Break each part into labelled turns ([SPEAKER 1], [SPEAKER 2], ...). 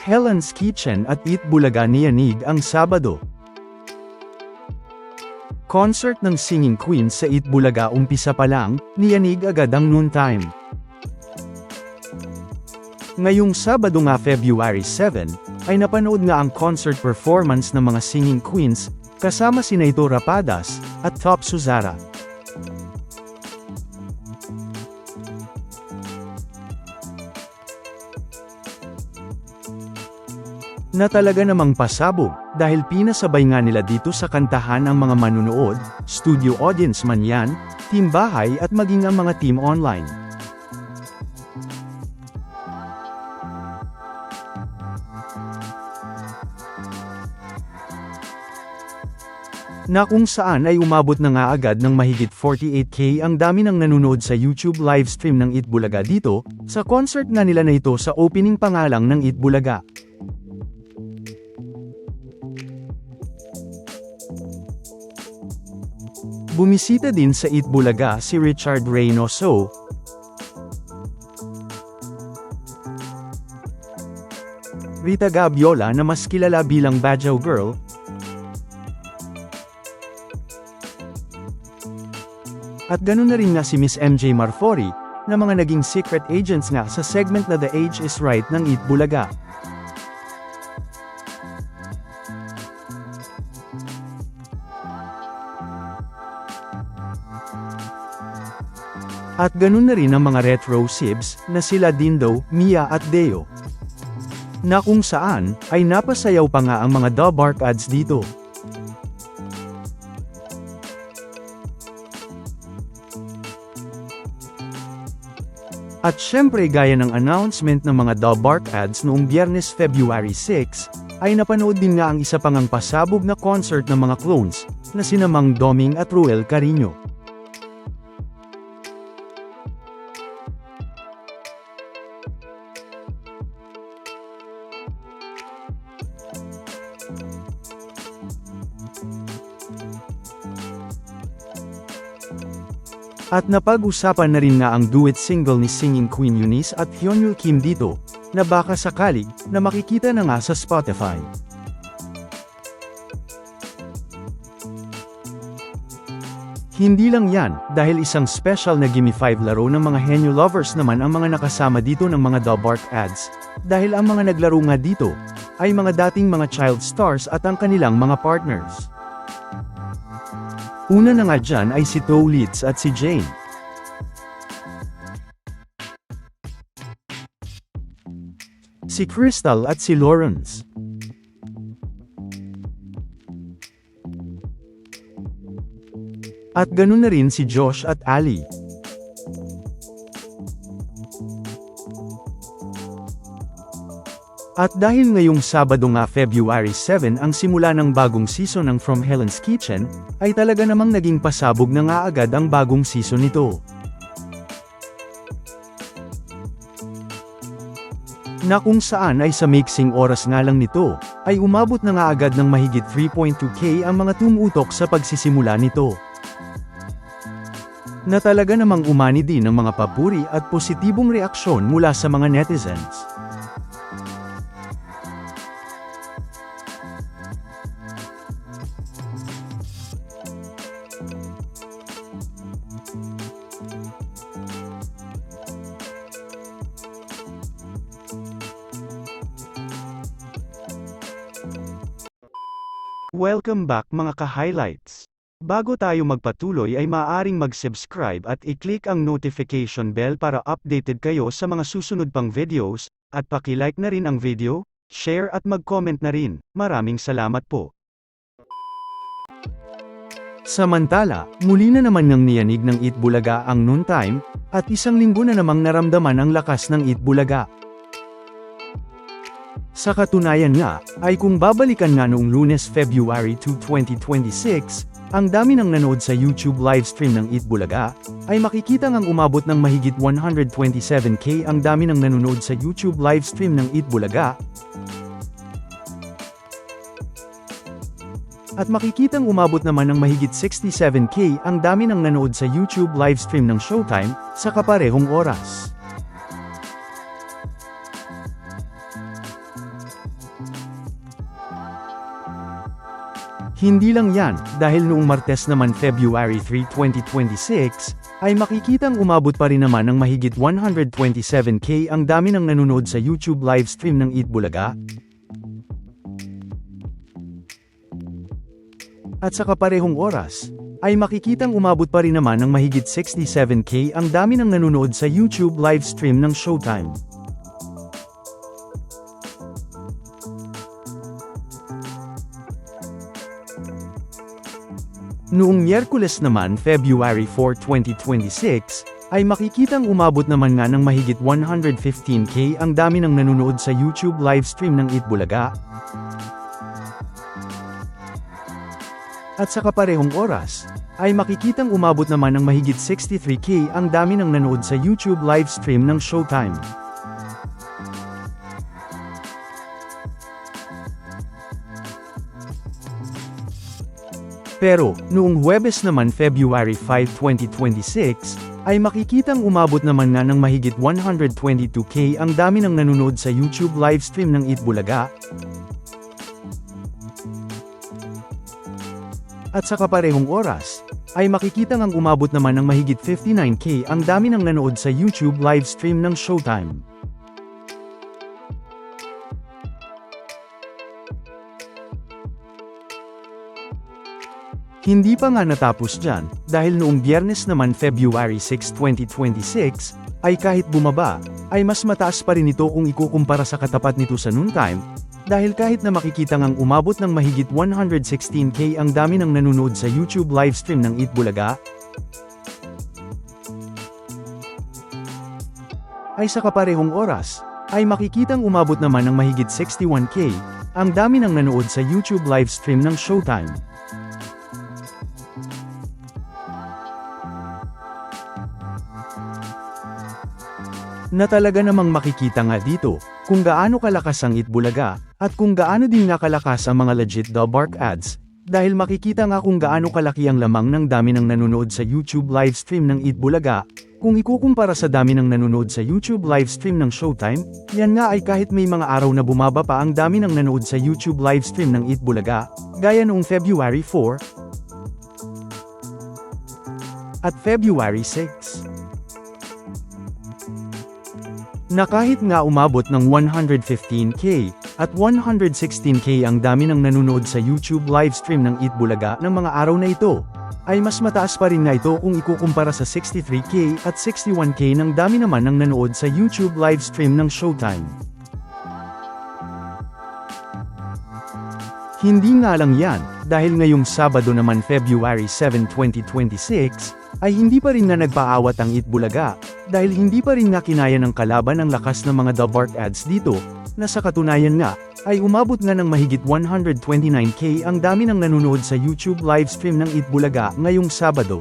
[SPEAKER 1] Helen's Kitchen at Eat Bulaga ni Yanig ang Sabado. Concert ng Singing Queen sa Eat Bulaga umpisa pa lang, ni Yanig agad ang noontime. Ngayong Sabado nga February 7, ay napanood nga ang concert performance ng mga Singing Queens, kasama si Naito Rapadas, at Top Suzara. Na talaga namang pasabog, dahil pinasabay nga nila dito sa kantahan ang mga manunood, studio audience man yan, team bahay at maging ang mga team online. Na kung saan ay umabot na nga agad ng mahigit 48K ang dami ng nanonood sa YouTube livestream ng Eat Bulaga dito, sa concert nga nila na ito sa opening pangalang ng Eat Bulaga. Bumisita din sa Eat Bulaga si Richard Reynoso, Rita Gabiola na mas kilala bilang Badjao Girl, at ganun na rin nga si Miss MJ Marfori, na mga naging secret agents nga sa segment na The Age is Right ng Eat Bulaga. At ganun na rin ang mga retro sibs, na sila Dindo, Mia at Deo. Na kung saan, ay napasayaw pa nga ang mga Dabark ads dito. At syempre gaya ng announcement ng mga Dabark ads noong Biyernes February 6, ay napanood din nga ang isa pang pasabog na concert ng mga clones, na sina Mang Doming at Ruel Carino. At napag-usapan na rin nga ang duet single ni Singing Queen Eunice at Hyunwoo Kim dito, na baka sakalig, na makikita na nga sa Spotify. Hindi lang yan, dahil isang special na Gimme 5 laro ng mga Henyo lovers naman ang mga nakasama dito ng mga Dabark ads, dahil ang mga naglaro nga dito, ay mga dating mga child stars at ang kanilang mga partners. Una na nga dyan ay si Tolitz at si Jane. Si Crystal at si Lawrence. At ganun na rin si Josh at Ali. At dahil ngayong Sabado nga February 7 ang simula ng bagong season ng From Helen's Kitchen, ay talaga namang naging pasabog na nga agad ang bagong season nito. Na kung saan ay sa mixing oras nga lang nito, ay umabot na nga agad ng mahigit 3.2K ang mga tumutok sa pagsisimula nito. Na talaga namang umani din ng mga papuri at positibong reaksyon mula sa mga netizens. Welcome back mga ka-highlights. Bago tayo magpatuloy ay maaaring mag-subscribe at i-click ang notification bell para updated kayo sa mga susunod pang videos, at paki-like na rin ang video, share at mag-comment na rin. Maraming salamat po. Samantala, muli na naman ngang niyanig ng Eat Bulaga ang noontime, at isang linggo na namang naramdaman ang lakas ng Eat Bulaga. Sa katunayan nga, ay kung babalikan nga noong Lunes February 2, 2026, ang dami ng nanood sa YouTube livestream ng Eat Bulaga, ay makikita ngang umabot ng mahigit 127K ang dami ng nanonood sa YouTube livestream ng Eat Bulaga, at makikitang umabot naman ng mahigit 67K ang dami ng nanood sa YouTube livestream ng Showtime, sa kaparehong oras. Hindi lang yan, dahil noong Martes naman February 3, 2026, ay makikitang umabot pa rin naman ng mahigit 127K ang dami ng nanonood sa YouTube livestream ng Eat Bulaga. At sa kaparehong oras, ay makikitang umabot pa rin naman ng mahigit 67K ang dami ng nanonood sa YouTube livestream ng Showtime. Noong Miyerkules naman February 4, 2026, ay makikitang umabot naman nga ng mahigit 115K ang dami ng nanonood sa YouTube livestream ng Eat Bulaga. At sa kaparehong oras, ay makikitang umabot naman ng mahigit 63K ang dami ng nanood sa YouTube livestream ng Showtime. Pero, noong Huwebes naman February 5, 2026, ay makikitang umabot naman nga ng mahigit 122K ang dami ng nanonood sa YouTube livestream ng Eat Bulaga. At sa kaparehong oras, ay makikitang ang umabot naman ng mahigit 59K ang dami ng nanood sa YouTube livestream ng Showtime. Hindi pa nga natapos dyan, dahil noong Biyernes naman February 6, 2026, ay kahit bumaba, ay mas mataas pa rin ito kung ikukumpara sa katapat nito sa noontime, dahil kahit na makikita ngang umabot ng mahigit 116K ang dami ng nanonood sa YouTube livestream ng Eat Bulaga, ay sa kaparehong oras, ay makikitang umabot naman ng mahigit 61K ang dami ng nanood sa YouTube livestream ng Showtime. Na talaga namang makikita nga dito, kung gaano kalakas ang Eat Bulaga, at kung gaano din nga kalakas ang mga legit The Bark ads, dahil makikita nga kung gaano kalaki ang lamang ng dami ng nanonood sa YouTube livestream ng Eat Bulaga, kung ikukumpara sa dami ng nanonood sa YouTube livestream ng Showtime, yan nga ay kahit may mga araw na bumaba pa ang dami ng nanood sa YouTube livestream ng Eat Bulaga, gaya noong February 4 at February 6. Na kahit nga umabot ng 115K at 116K ang dami ng nanonood sa YouTube livestream ng Eat Bulaga ng mga araw na ito, ay mas mataas pa rin nga ito kung ikukumpara sa 63K at 61K ng dami naman ng nanood sa YouTube livestream ng Showtime. Hindi nga lang yan, dahil ngayong Sabado naman February 7, 2026, ay hindi pa rin nga nagpaawat ang Eat Bulaga, dahil hindi pa rin nga kinaya ng kalaban ang lakas ng mga The Bark ads dito, na sa katunayan nga, ay umabot nga ng mahigit 129K ang dami ng nanonood sa YouTube livestream ng Eat Bulaga ngayong Sabado.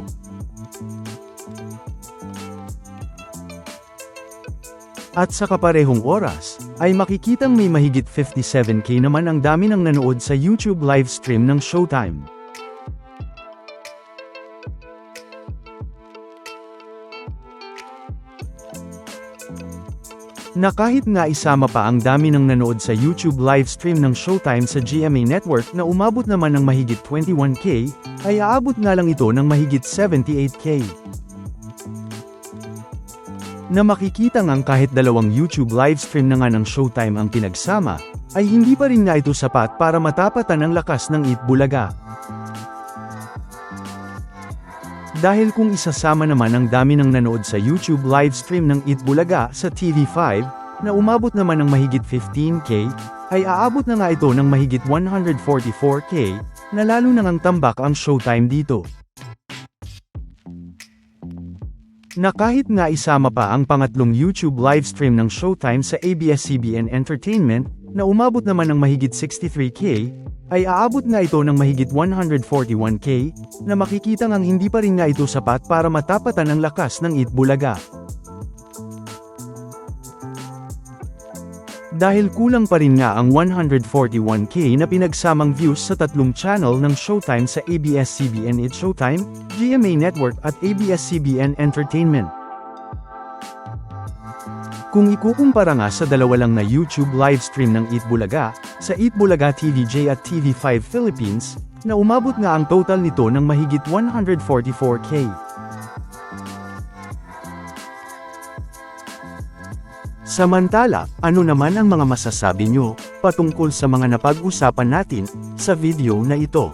[SPEAKER 1] At sa kaparehong oras, ay makikitang may mahigit 57K naman ang dami ng nanood sa YouTube livestream ng Showtime. Na kahit nga isama pa ang dami ng nanood sa YouTube livestream ng Showtime sa GMA Network na umabot naman ng mahigit 21K, ay aabot nga lang ito ng mahigit 78K. Na makikita ngang kahit dalawang YouTube livestream na nga ng Showtime ang pinagsama, ay hindi pa rin nga ito sapat para matapatan ang lakas ng Eat Bulaga. Dahil kung isasama naman ang dami ng nanood sa YouTube livestream ng Eat Bulaga sa TV5, na umabot naman ng mahigit 15K, ay aabot na nga ito ng mahigit 144K, na lalo na ngang tambak ang Showtime dito. Na kahit nga isama pa ang pangatlong YouTube livestream ng Showtime sa ABS-CBN Entertainment, na umabot naman ng mahigit 63K, ay aabot nga ito ng mahigit 141K, na makikita ngang hindi pa rin nga ito sapat para matapatan ang lakas ng Eat Bulaga. Dahil kulang pa rin nga ang 141K na pinagsamang views sa tatlong channel ng Showtime sa ABS-CBN It's Showtime, GMA Network at ABS-CBN Entertainment. Kung ikukumpara nga sa dalawa lang na YouTube livestream ng Eat Bulaga, sa Eat Bulaga TVJ at TV5 Philippines, na umabot nga ang total nito ng mahigit 144K. Samantala, ano naman ang mga masasabi nyo patungkol sa mga napag-usapan natin sa video na ito?